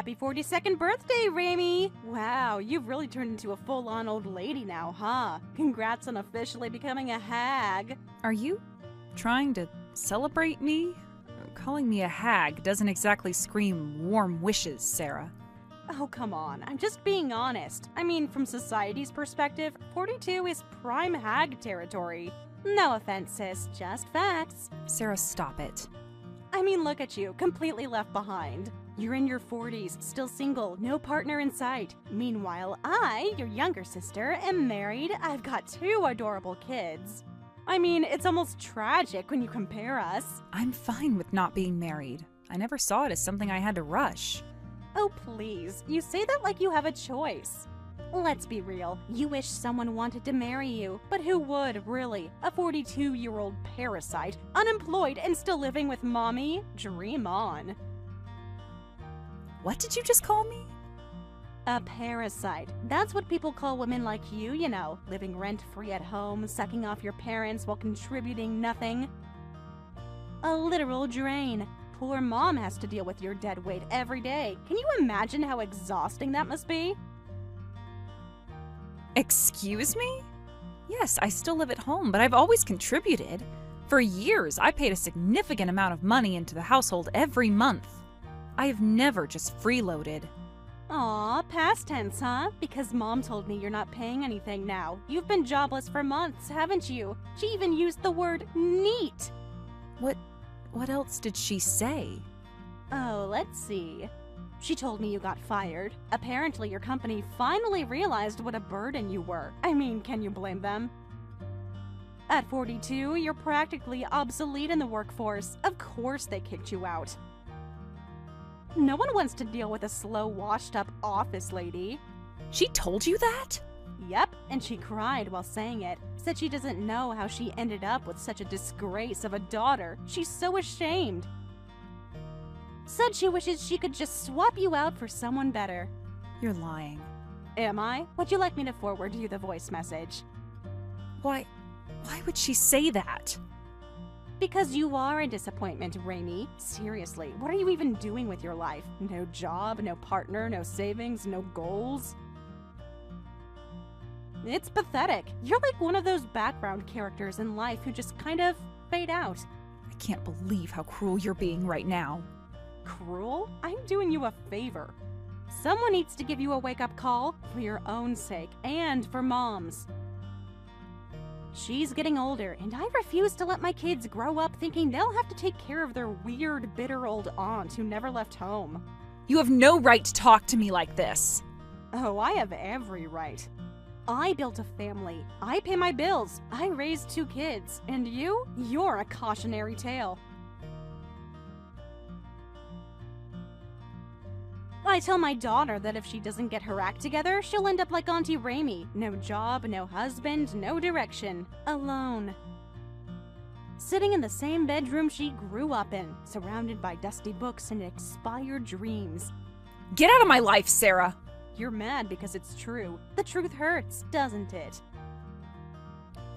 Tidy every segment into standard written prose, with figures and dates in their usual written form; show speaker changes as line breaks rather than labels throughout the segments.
Happy 42nd birthday, Raimi! Wow, you've really turned into a full-on old lady now, huh? Congrats on officially becoming a hag.
Are you trying to celebrate me? Calling me a hag doesn't exactly scream warm wishes, Sarah.
Oh, come on. I'm just being honest. I mean, from society's perspective, 42 is prime hag territory. No offense, sis, just facts.
Sarah, stop it.
I mean, look at you, completely left behind. You're in your 40s, still single, no partner in sight. Meanwhile, I, your younger sister, am married. I've got 2 adorable kids. I mean, it's almost tragic when you compare us.
I'm fine with not being married. I never saw it as something I had to rush.
Oh, please. You say that like you have a choice. Let's be real. You wish someone wanted to marry you. But who would, really? A 42-year-old parasite, unemployed and still living with mommy? Dream on.
What did you just call me?
A parasite. That's what people call women like you know, living rent-free at home, sucking off your parents while contributing nothing. A literal drain. Poor mom has to deal with your dead weight every day. Can you imagine how exhausting that must be?
Excuse me? Yes, I still live at home, but I've always contributed. For years, I paid a significant amount of money into the household every month. I have never just freeloaded.
Aw, past tense, huh? Because mom told me you're not paying anything now. You've been jobless for months, haven't you? She even used the word neat.
What else did she say?
Oh, let's see. She told me you got fired. Apparently your company finally realized what a burden you were. I mean, can you blame them? At 42, you're practically obsolete in the workforce. Of course they kicked you out. No one wants to deal with a slow, washed-up office lady.
She told you that?
Yep, and she cried while saying it. Said she doesn't know how she ended up with such a disgrace of a daughter. She's so ashamed. Said she wishes she could just swap you out for someone better.
You're lying.
Am I? Would you like me to forward you the voice message?
Why would she say that?
Because you are a disappointment, Raimi. Seriously, what are you even doing with your life? No job, no partner, no savings, no goals? It's pathetic. You're like one of those background characters in life who just kind of fade out.
I can't believe how cruel you're being right now.
Cruel? I'm doing you a favor. Someone needs to give you a wake-up call for your own sake and for Mom's. She's getting older, and I refuse to let my kids grow up thinking they'll have to take care of their weird, bitter old aunt who never left home.
You have no right to talk to me like this.
Oh, I have every right. I built a family. I pay my bills. I raised 2 kids. And you're a cautionary tale. I tell my daughter that if she doesn't get her act together, she'll end up like Auntie Raimi. No job, no husband, no direction. Alone. Sitting in the same bedroom she grew up in, surrounded by dusty books and expired dreams.
Get out of my life, Sarah!
You're mad because it's true. The truth hurts, doesn't it?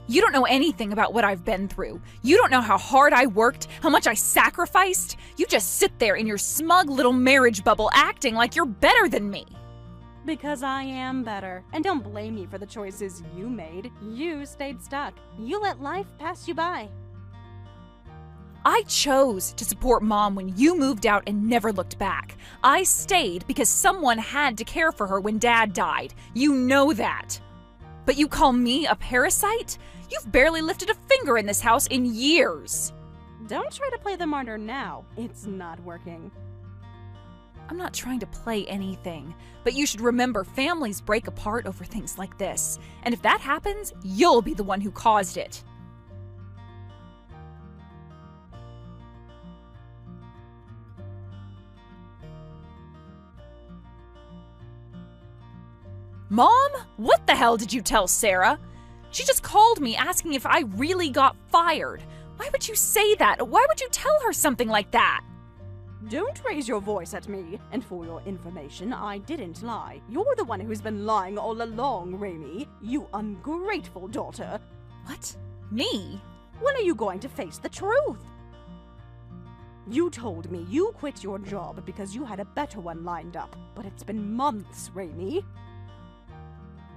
You don't know anything about what I've been through. You don't know how hard I worked, how much I sacrificed. You just sit there in your smug little marriage bubble acting like you're better than me.
Because I am better. And don't blame me for the choices you made. You stayed stuck. You let life pass you by.
I chose to support Mom when you moved out and never looked back. I stayed because someone had to care for her when Dad died. You know that. But you call me a parasite? You've barely lifted a finger in this house in years.
Don't try to play the martyr now. It's not working.
I'm not trying to play anything, but you should remember families break apart over things like this. And if that happens, you'll be the one who caused it. Mom? What the hell did you tell Sarah? She just called me asking if I really got fired. Why would you say that? Why would you tell her something like that?
Don't raise your voice at me. And for your information, I didn't lie. You're the one who's been lying all along, Raimi. You ungrateful daughter.
What? Me?
When are you going to face the truth? You told me you quit your job because you had a better one lined up, but it's been months, Raimi.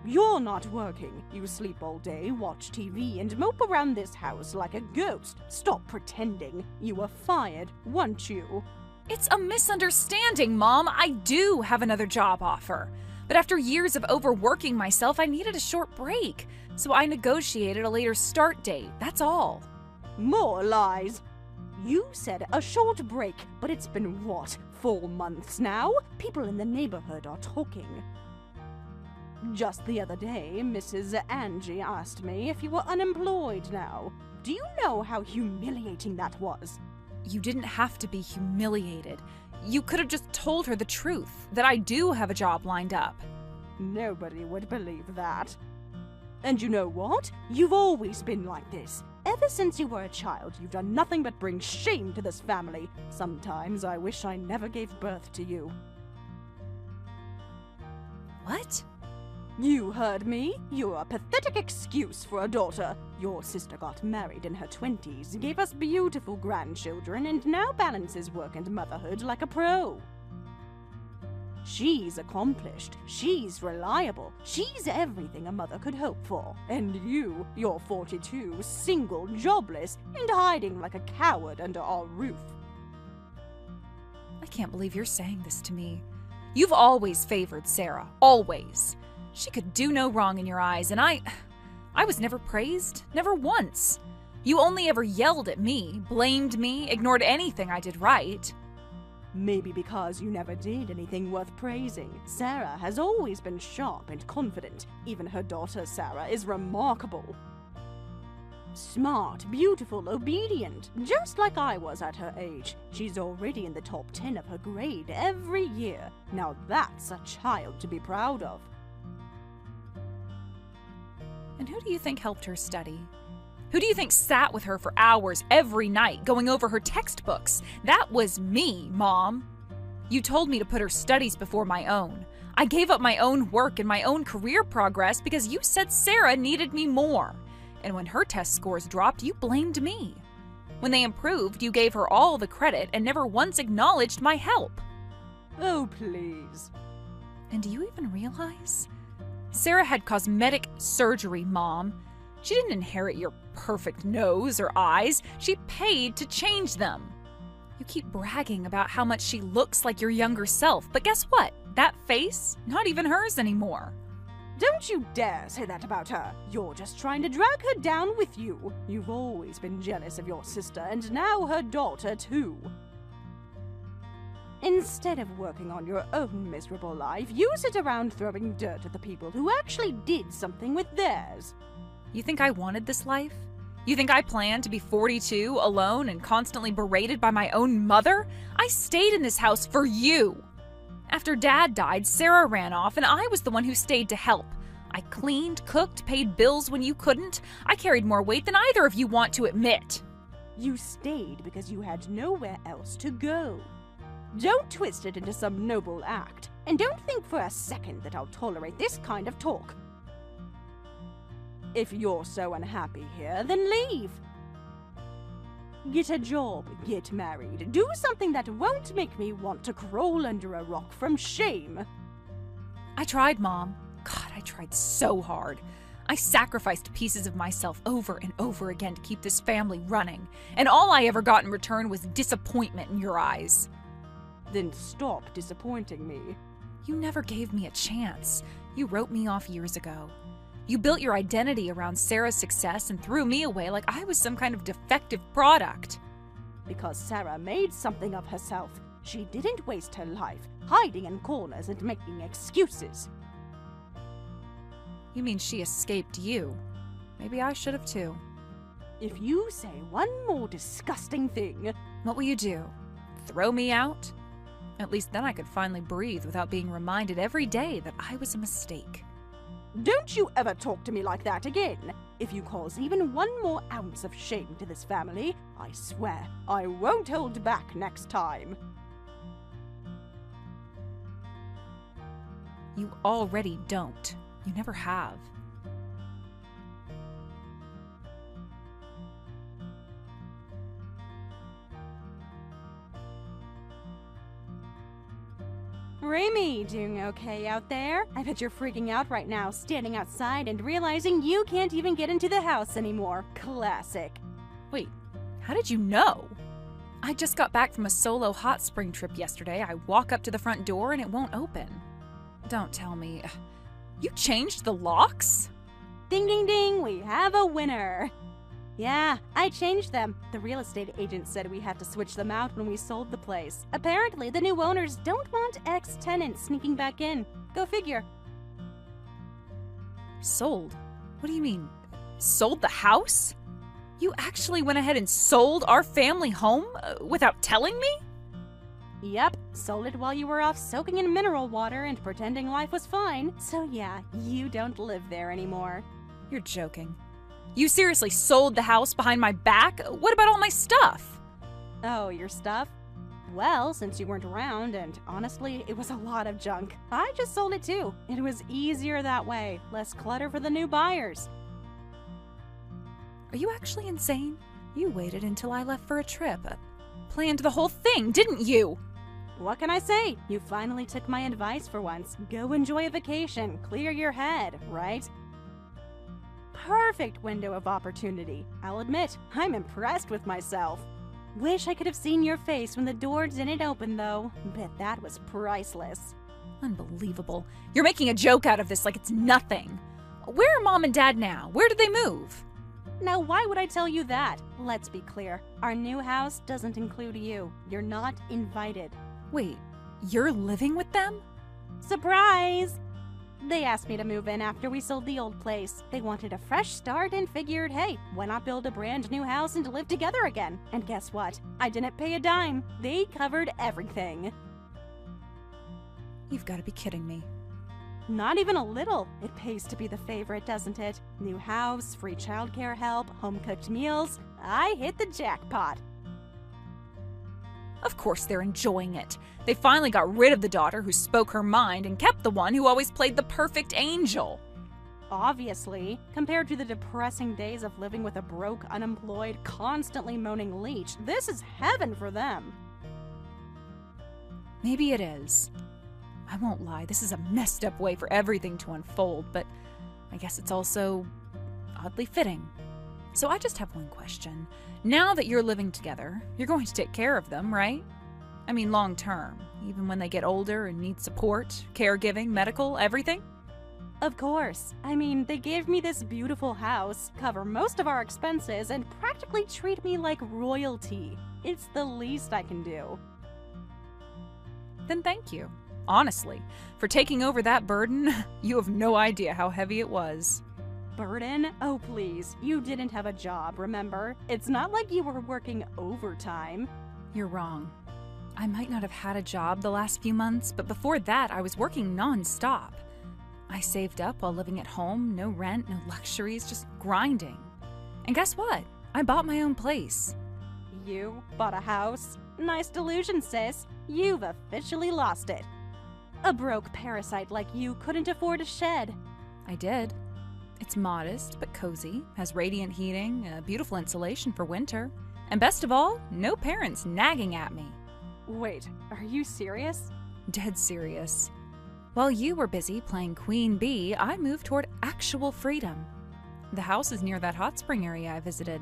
You're not working. You sleep all day, watch TV, and mope around this house like a ghost. Stop pretending. You were fired, weren't you?
It's a misunderstanding, Mom. I do have another job offer. But after years of overworking myself, I needed a short break. So I negotiated a later start date. That's all.
More lies. You said a short break, but it's been what, 4 months now? People in the neighborhood are talking. Just the other day, Mrs. Angie asked me if you were unemployed now. Do you know how humiliating that was?
You didn't have to be humiliated. You could have just told her the truth, that I do have a job lined up.
Nobody would believe that. And you know what? You've always been like this. Ever since you were a child, you've done nothing but bring shame to this family. Sometimes I wish I never gave birth to you.
What?
You heard me. You're a pathetic excuse for a daughter. Your sister got married in her 20s, gave us beautiful grandchildren, and now balances work and motherhood like a pro. She's accomplished, she's reliable, she's everything a mother could hope for. And you're 42, single, jobless, and hiding like a coward under our roof.
I can't believe you're saying this to me. You've always favored Sarah, always. She could do no wrong in your eyes, and I was never praised, never once. You only ever yelled at me, blamed me, ignored anything I did right.
Maybe because you never did anything worth praising. Sarah has always been sharp and confident. Even her daughter Sarah is remarkable. Smart, beautiful, obedient, just like I was at her age. She's already in the top 10 of her grade every year. Now that's a child to be proud of.
And who do you think helped her study? Who do you think sat with her for hours every night going over her textbooks? That was me, Mom. You told me to put her studies before my own. I gave up my own work and my own career progress because you said Sarah needed me more. And when her test scores dropped, you blamed me. When they improved, you gave her all the credit and never once acknowledged my help.
Oh, please.
And do you even realize? Sarah had cosmetic surgery, Mom. She didn't inherit your perfect nose or eyes. She paid to change them. You keep bragging about how much she looks like your younger self, but guess what? That face, not even hers anymore.
Don't you dare say that about her. You're just trying to drag her down with you. You've always been jealous of your sister, and now her daughter too. Instead of working on your own miserable life, you sit around throwing dirt at the people who actually did something with theirs.
You think I wanted this life? You think I planned to be 42, alone, and constantly berated by my own mother? I stayed in this house for you. After Dad died, Sarah ran off, and I was the one who stayed to help. I cleaned, cooked, paid bills when you couldn't. I carried more weight than either of you want to admit.
You stayed because you had nowhere else to go. Don't twist it into some noble act, and don't think for a second that I'll tolerate this kind of talk. If you're so unhappy here, then leave. Get a job, get married, do something that won't make me want to crawl under a rock from shame.
I tried, Mom. God, I tried so hard. I sacrificed pieces of myself over and over again to keep this family running, and all I ever got in return was disappointment in your eyes.
Then stop disappointing me.
You never gave me a chance. You wrote me off years ago. You built your identity around Sarah's success and threw me away like I was some kind of defective product.
Because Sarah made something of herself. She didn't waste her life hiding in corners and making excuses.
You mean she escaped you? Maybe I should have too.
If you say one more disgusting thing...
What will you do? Throw me out? At least then I could finally breathe without being reminded every day that I was a mistake.
Don't you ever talk to me like that again. If you cause even one more ounce of shame to this family, I swear I won't hold back next time.
You already don't. You never have.
Remy, doing okay out there? I bet you're freaking out right now, standing outside and realizing you can't even get into the house anymore. Classic.
Wait, how did you know? I just got back from a solo hot spring trip yesterday. I walk up to the front door and it won't open. Don't tell me. You changed the locks?
Ding ding ding, we have a winner. Yeah, I changed them. The real estate agent said we had to switch them out when we sold the place. Apparently, the new owners don't want ex-tenants sneaking back in. Go figure.
Sold? What do you mean? Sold the house? You actually went ahead and sold our family home without telling me?
Yep, sold it while you were off soaking in mineral water and pretending life was fine. So yeah, you don't live there anymore.
You're joking. You seriously sold the house behind my back? What about all my stuff?
Oh, your stuff? Well, since you weren't around, and honestly, it was a lot of junk, I just sold it too. It was easier that way, less clutter for the new buyers.
Are you actually insane? You waited until I left for a trip. Planned the whole thing, didn't you?
What can I say? You finally took my advice for once. Go enjoy a vacation, clear your head, right? Perfect window of opportunity. I'll admit, I'm impressed with myself. Wish I could have seen your face when the door didn't open, though. Bet that was priceless.
Unbelievable. You're making a joke out of this like it's nothing. Where are Mom and Dad now? Where did they move?
Now, why would I tell you that? Let's be clear. Our new house doesn't include you. You're not invited.
Wait, you're living with them?
Surprise! They asked me to move in after we sold the old place. They wanted a fresh start and figured, hey, why not build a brand new house and live together again? And guess what? I didn't pay a dime. They covered everything.
You've got to be kidding me.
Not even a little. It pays to be the favorite, doesn't it? New house, free childcare help, home-cooked meals. I hit the jackpot.
Of course they're enjoying it. They finally got rid of the daughter who spoke her mind and kept the one who always played the perfect angel.
Obviously, compared to the depressing days of living with a broke, unemployed, constantly moaning leech, this is heaven for them.
Maybe it is. I won't lie, this is a messed up way for everything to unfold, but I guess it's also oddly fitting. So I just have one question. Now that you're living together, you're going to take care of them, right? I mean, long term, even when they get older and need support, caregiving, medical, everything?
Of course. I mean, they gave me this beautiful house, cover most of our expenses, and practically treat me like royalty. It's the least I can do.
Then thank you. Honestly, for taking over that burden, you have no idea how heavy it was.
Burden? Oh, please. You didn't have a job, remember? It's not like you were working overtime.
You're wrong. I might not have had a job the last few months, but before that, I was working non-stop. I saved up while living at home, no rent, no luxuries, just grinding. And guess what? I bought my own place.
You bought a house? Nice delusion, sis. You've officially lost it. A broke parasite like you couldn't afford a shed.
I did. It's modest but cozy, has radiant heating, beautiful insulation for winter, and best of all, no parents nagging at me.
Wait, are you serious?
Dead serious. While you were busy playing Queen Bee, I moved toward actual freedom. The house is near that hot spring area I visited.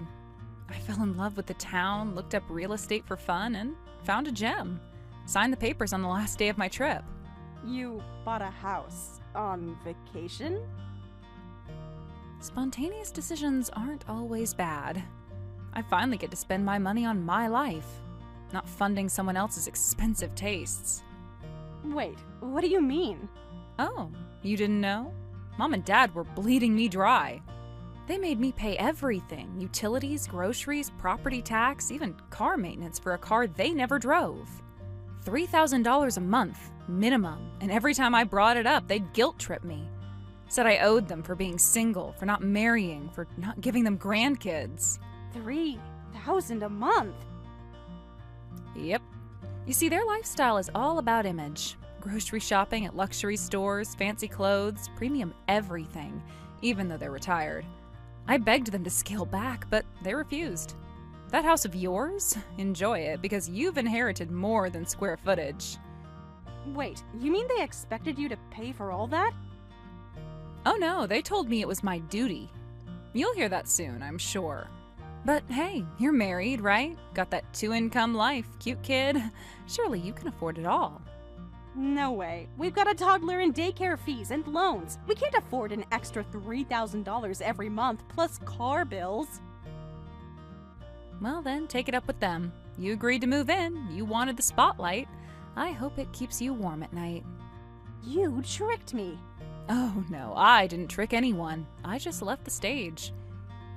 I fell in love with the town, looked up real estate for fun, and found a gem. Signed the papers on the last day of my trip.
You bought a house on vacation?
Spontaneous decisions aren't always bad. I finally get to spend my money on my life, not funding someone else's expensive tastes.
Wait, what do you mean?
Oh, you didn't know? Mom and Dad were bleeding me dry. They made me pay everything: utilities, groceries, property tax, even car maintenance for a car they never drove. $3,000 a month, minimum, and every time I brought it up, they'd guilt trip me. Said I owed them for being single, for not marrying, for not giving them grandkids.
$3,000 a month?
Yep. You see, their lifestyle is all about image. Grocery shopping at luxury stores, fancy clothes, premium everything, even though they're retired. I begged them to scale back, but they refused. That house of yours? Enjoy it, because you've inherited more than square footage.
Wait, you mean they expected you to pay for all that?
Oh no, they told me it was my duty. You'll hear that soon, I'm sure. But hey, you're married, right? Got that two-income life, cute kid. Surely you can afford it all.
No way. We've got a toddler and daycare fees and loans. We can't afford an extra $3,000 every month plus car bills.
Well then, take it up with them. You agreed to move in. You wanted the spotlight. I hope it keeps you warm at night.
You tricked me.
Oh no, I didn't trick anyone. I just left the stage.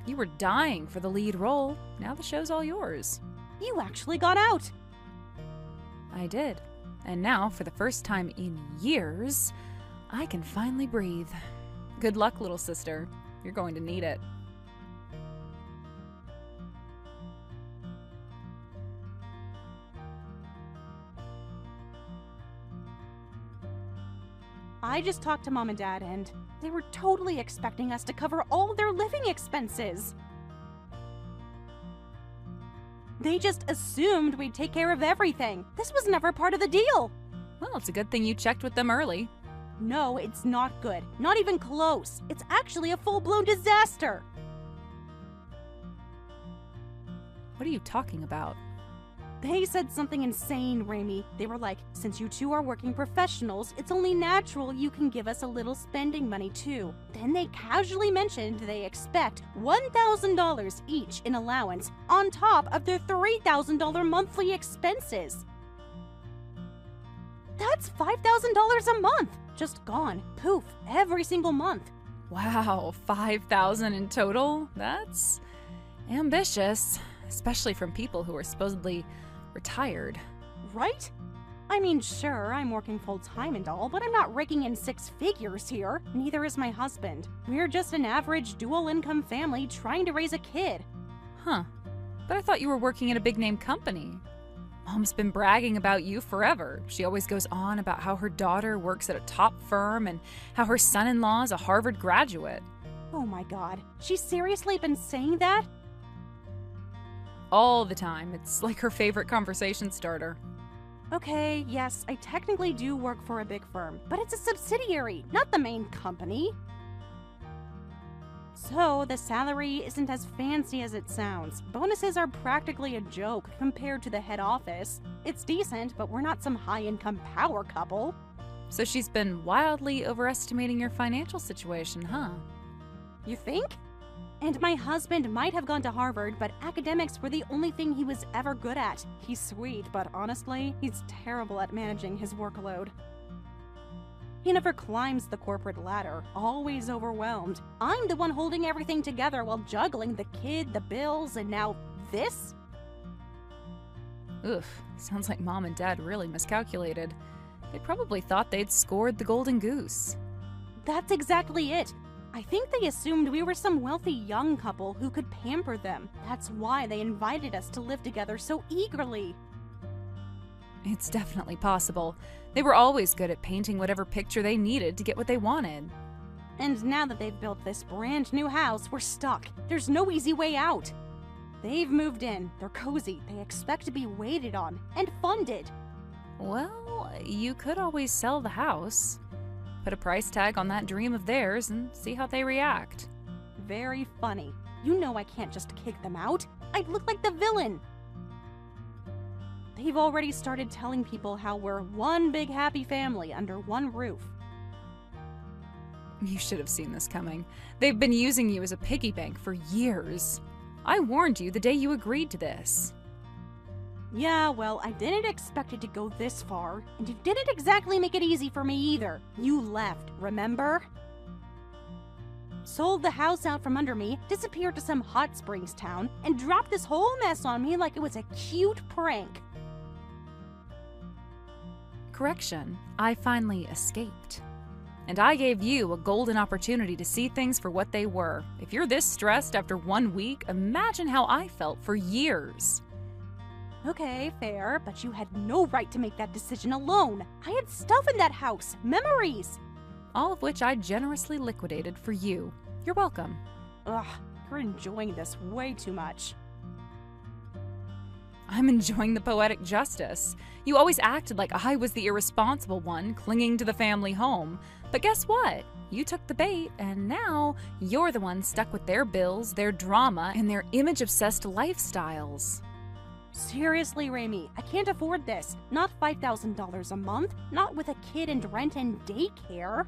You were dying for the lead role. Now the show's all yours.
You actually got out.
I did. And now, for the first time in years, I can finally breathe. Good luck, little sister. You're going to need it.
I just talked to Mom and Dad, and they were totally expecting us to cover all their living expenses. They just assumed we'd take care of everything. This was never part of the deal.
Well, it's a good thing you checked with them early.
No, it's not good. Not even close. It's actually a full-blown disaster.
What are you talking about?
They said something insane, Raimi. They were like, since you two are working professionals, it's only natural you can give us a little spending money too. Then they casually mentioned they expect $1,000 each in allowance on top of their $3,000 monthly expenses. That's $5,000 a month. Just gone. Poof. Every single month.
Wow, $5,000 in total? That's ambitious, especially from people who are supposedly retired.
Right? I mean, sure, I'm working full-time and all, but I'm not raking in six figures here. Neither is my husband. We're just an average dual-income family trying to raise a kid.
Huh. But I thought you were working at a big-name company. Mom's been bragging about you forever. She always goes on about how her daughter works at a top firm and how her son-in-law is a Harvard graduate.
Oh my god. She's seriously been saying that?
All the time. It's like her favorite conversation starter.
Okay, yes, I technically do work for a big firm, but it's a subsidiary, not the main company. So, the salary isn't as fancy as it sounds. Bonuses are practically a joke compared to the head office. It's decent, but we're not some high-income power couple.
So she's been wildly overestimating your financial situation, huh?
You think? And my husband might have gone to Harvard, but academics were the only thing he was ever good at. He's sweet, but honestly, he's terrible at managing his workload. He never climbs the corporate ladder, always overwhelmed. I'm the one holding everything together while juggling the kid, the bills, and now this?
Oof, sounds like Mom and Dad really miscalculated. They probably thought they'd scored the golden goose.
That's exactly it. I think they assumed we were some wealthy young couple who could pamper them. That's why they invited us to live together so eagerly.
It's definitely possible. They were always good at painting whatever picture they needed to get what they wanted.
And now that they've built this brand new house, we're stuck. There's no easy way out. They've moved in, they're cozy, they expect to be waited on and funded.
Well, you could always sell the house. Put a price tag on that dream of theirs and see how they react.
Very funny. You know I can't just kick them out. I'd look like the villain. They've already started telling people how we're one big happy family under one roof.
You should have seen this coming. They've been using you as a piggy bank for years. I warned you the day you agreed to this.
Yeah, well, I didn't expect it to go this far, and you didn't exactly make it easy for me either. You left, remember? Sold the house out from under me, disappeared to some hot springs town, and dropped this whole mess on me like it was a cute prank.
Correction, I finally escaped. And I gave you a golden opportunity to see things for what they were. If you're this stressed after 1 week, imagine how I felt for years.
Okay, fair, but you had no right to make that decision alone. I had stuff in that house, memories.
All of which I generously liquidated for you. You're welcome.
Ugh, you're enjoying this way too much.
I'm enjoying the poetic justice. You always acted like I was the irresponsible one clinging to the family home. But guess what? You took the bait, and now you're the one stuck with their bills, their drama, and their image-obsessed lifestyles.
Seriously, Raimi, I can't afford this. Not $5,000 a month, not with a kid and rent and daycare.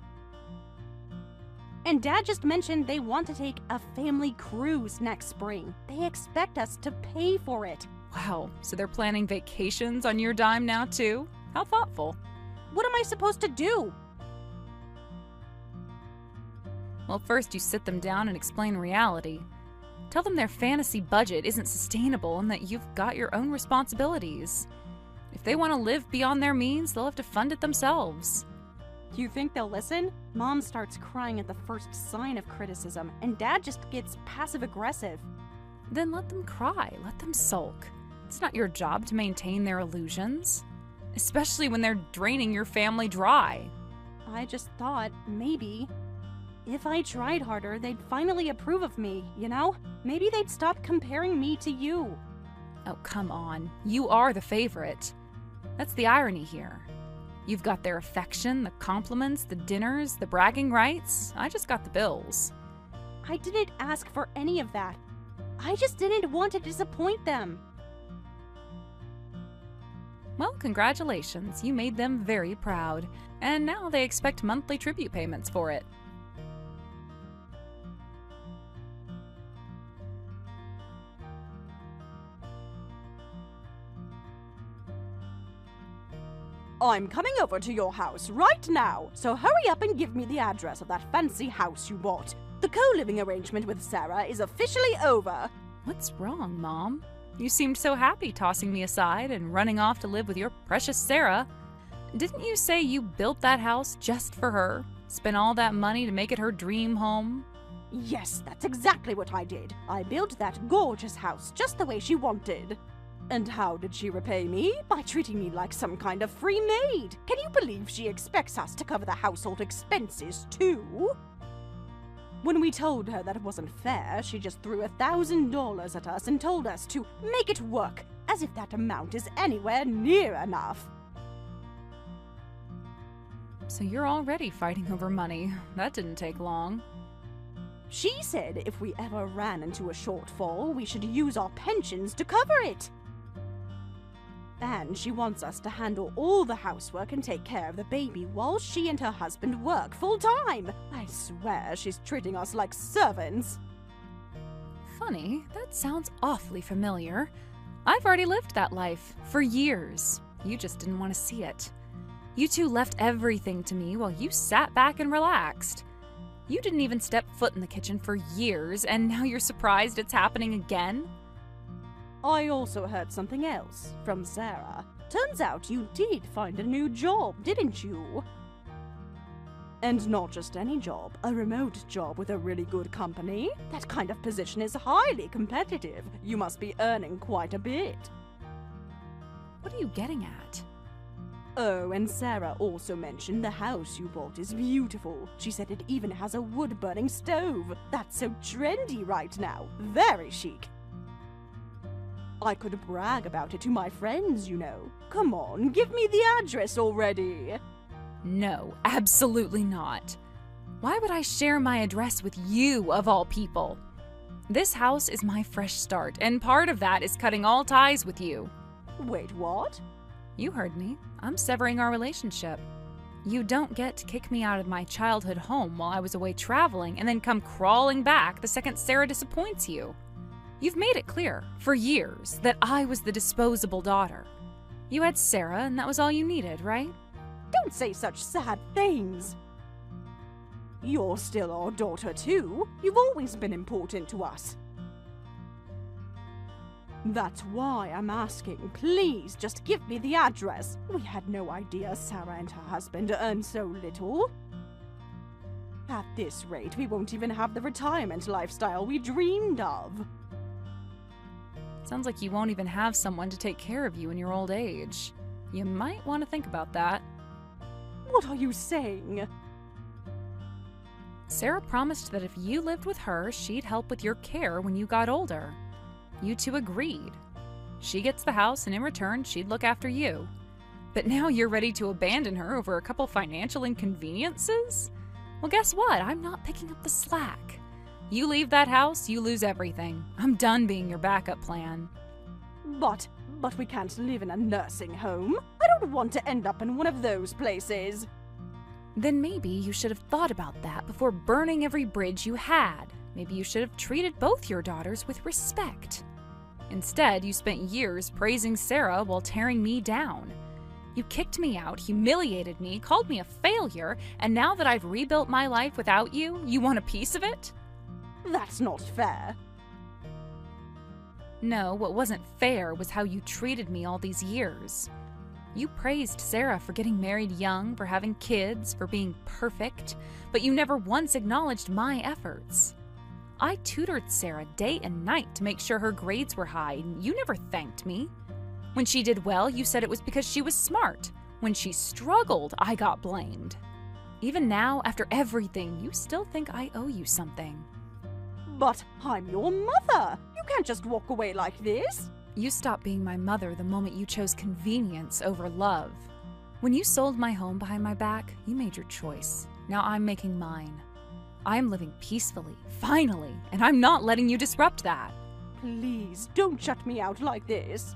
And Dad just mentioned they want to take a family cruise next spring. They expect us to pay for it.
Wow, so they're planning vacations on your dime now too? How thoughtful.
What am I supposed to do?
Well, first you sit them down and explain reality. Tell them their fantasy budget isn't sustainable and that you've got your own responsibilities. If they want to live beyond their means, they'll have to fund it themselves.
Do you think they'll listen? Mom starts crying at the first sign of criticism, and Dad just gets passive-aggressive.
Then let them cry, let them sulk. It's not your job to maintain their illusions, especially when they're draining your family dry.
I just thought, maybe, if I tried harder, they'd finally approve of me, you know? Maybe they'd stop comparing me to you.
Oh, come on. You are the favorite. That's the irony here. You've got their affection, the compliments, the dinners, the bragging rights. I just got the bills.
I didn't ask for any of that. I just didn't want to disappoint them.
Well, congratulations. You made them very proud. And now they expect monthly tribute payments for it.
I'm coming over to your house right now, so hurry up and give me the address of that fancy house you bought. The co-living arrangement with Sarah is officially over.
What's wrong, Mom? You seemed so happy tossing me aside and running off to live with your precious Sarah. Didn't you say you built that house just for her? Spent all that money to make it her dream home?
Yes, that's exactly what I did. I built that gorgeous house just the way she wanted. And how did she repay me? By treating me like some kind of free maid. Can you believe she expects us to cover the household expenses too? When we told her that it wasn't fair, she just threw $1,000 at us and told us to make it work, as if that amount is anywhere near enough.
So you're already fighting over money. That didn't take long.
She said if we ever ran into a shortfall, we should use our pensions to cover it. And she wants us to handle all the housework and take care of the baby while she and her husband work full-time. I swear she's treating us like servants.
Funny, that sounds awfully familiar. I've already lived that life for years. You just didn't want to see it. You two left everything to me while you sat back and relaxed. You didn't even step foot in the kitchen for years, and now you're surprised it's happening again?
I also heard something else from Sarah. Turns out you did find a new job, didn't you? And not just any job, a remote job with a really good company. That kind of position is highly competitive. You must be earning quite a bit.
What are you getting at?
Oh, and Sarah also mentioned the house you bought is beautiful. She said it even has a wood-burning stove. That's so trendy right now. Very chic. I could brag about it to my friends, you know. Come on, give me the address already.
No, absolutely not. Why would I share my address with you, of all people? This house is my fresh start, and part of that is cutting all ties with you.
Wait, what?
You heard me. I'm severing our relationship. You don't get to kick me out of my childhood home while I was away traveling and then come crawling back the second Sarah disappoints you. You've made it clear, for years, that I was the disposable daughter. You had Sarah, and that was all you needed, right?
Don't say such sad things. You're still our daughter, too. You've always been important to us. That's why I'm asking. Please, just give me the address. We had no idea Sarah and her husband earn so little. At this rate, we won't even have the retirement lifestyle we dreamed of.
Sounds like you won't even have someone to take care of you in your old age. You might want to think about that.
What are you saying?
Sarah promised that if you lived with her, she'd help with your care when you got older. You two agreed. She gets the house, and in return, she'd look after you. But now you're ready to abandon her over a couple financial inconveniences? Well, guess what? I'm not picking up the slack. You leave that house, you lose everything. I'm done being your backup plan.
But we can't live in a nursing home. I don't want to end up in one of those places.
Then maybe you should have thought about that before burning every bridge you had. Maybe you should have treated both your daughters with respect. Instead, you spent years praising Sarah while tearing me down. You kicked me out, humiliated me, called me a failure, and now that I've rebuilt my life without you, you want a piece of it?
That's not fair.
No, what wasn't fair was how you treated me all these years. You praised Sarah for getting married young, for having kids, for being perfect, but you never once acknowledged my efforts. I tutored Sarah day and night to make sure her grades were high, and you never thanked me. When she did well, you said it was because she was smart. When she struggled, I got blamed. Even now, after everything, you still think I owe you something.
But I'm your mother. You can't just walk away like this.
You stopped being my mother the moment you chose convenience over love. When you sold my home behind my back, you made your choice. Now I'm making mine. I am living peacefully, finally, and I'm not letting you disrupt that.
Please, don't shut me out like this.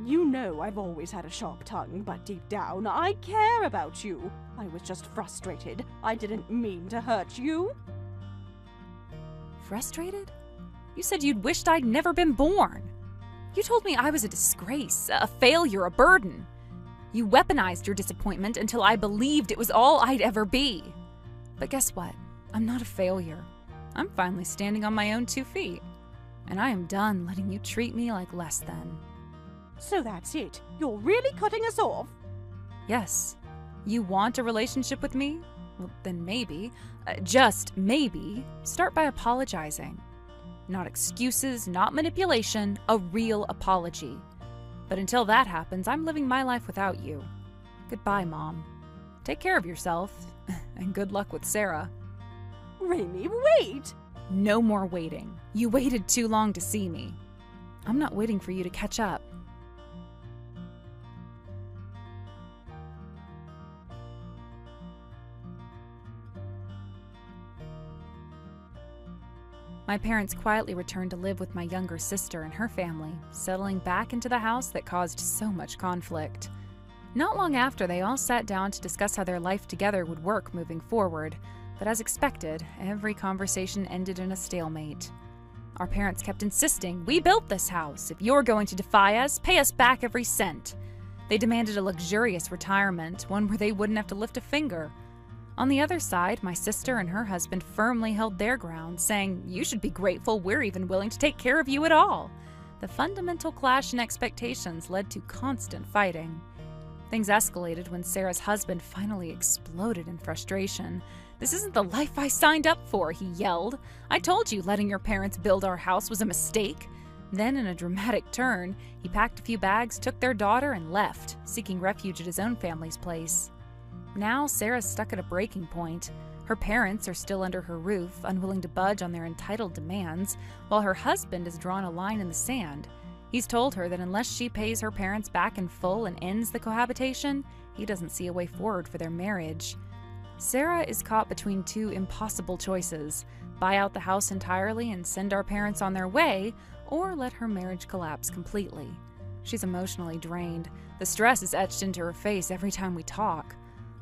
You know I've always had a sharp tongue, but deep down, I care about you. I was just frustrated. I didn't mean to hurt you.
Frustrated? You said you'd wished I'd never been born. You told me I was a disgrace, a failure, a burden. You weaponized your disappointment until I believed it was all I'd ever be. But guess what? I'm not a failure. I'm finally standing on my own 2 feet. And I am done letting you treat me like less than.
So that's it. You're really cutting us off?
Yes. You want a relationship with me? Well, then maybe, just maybe, start by apologizing. Not excuses, not manipulation, a real apology. But until that happens, I'm living my life without you. Goodbye, Mom. Take care of yourself, and good luck with Sarah.
Raimi, wait!
No more waiting. You waited too long to see me. I'm not waiting for you to catch up. My parents quietly returned to live with my younger sister and her family, settling back into the house that caused so much conflict. Not long after, they all sat down to discuss how their life together would work moving forward, but as expected, every conversation ended in a stalemate. Our parents kept insisting, "We built this house. If you're going to defy us, pay us back every cent." They demanded a luxurious retirement, one where they wouldn't have to lift a finger. On the other side, my sister and her husband firmly held their ground, saying, "You should be grateful we're even willing to take care of you at all." The fundamental clash in expectations led to constant fighting. Things escalated when Sarah's husband finally exploded in frustration. "This isn't the life I signed up for," he yelled. "I told you letting your parents build our house was a mistake." Then, in a dramatic turn, he packed a few bags, took their daughter, and left, seeking refuge at his own family's place. Now, Sarah's stuck at a breaking point. Her parents are still under her roof, unwilling to budge on their entitled demands, while her husband has drawn a line in the sand. He's told her that unless she pays her parents back in full and ends the cohabitation, he doesn't see a way forward for their marriage. Sarah is caught between 2 impossible choices: buy out the house entirely and send our parents on their way, or let her marriage collapse completely. She's emotionally drained. The stress is etched into her face every time we talk.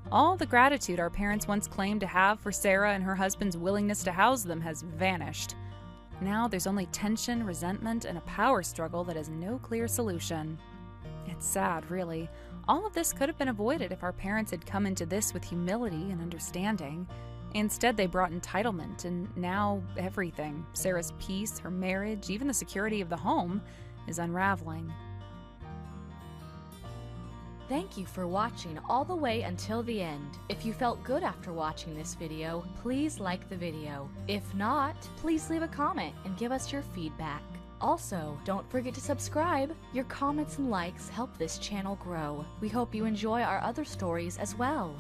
All the gratitude our parents once claimed to have for Sarah and her husband's willingness to house them has vanished. Now there's only tension, resentment, and a power struggle that has no clear solution. It's sad, really. All of this could have been avoided if our parents had come into this with humility and understanding. Instead, they brought entitlement, and now everything, Sarah's peace, her marriage, even the security of the home, is unraveling.
Thank you for watching all the way until the end. If you felt good after watching this video, please like the video. If not, please leave a comment and give us your feedback. Also, don't forget to subscribe. Your comments and likes help this channel grow. We hope you enjoy our other stories as well.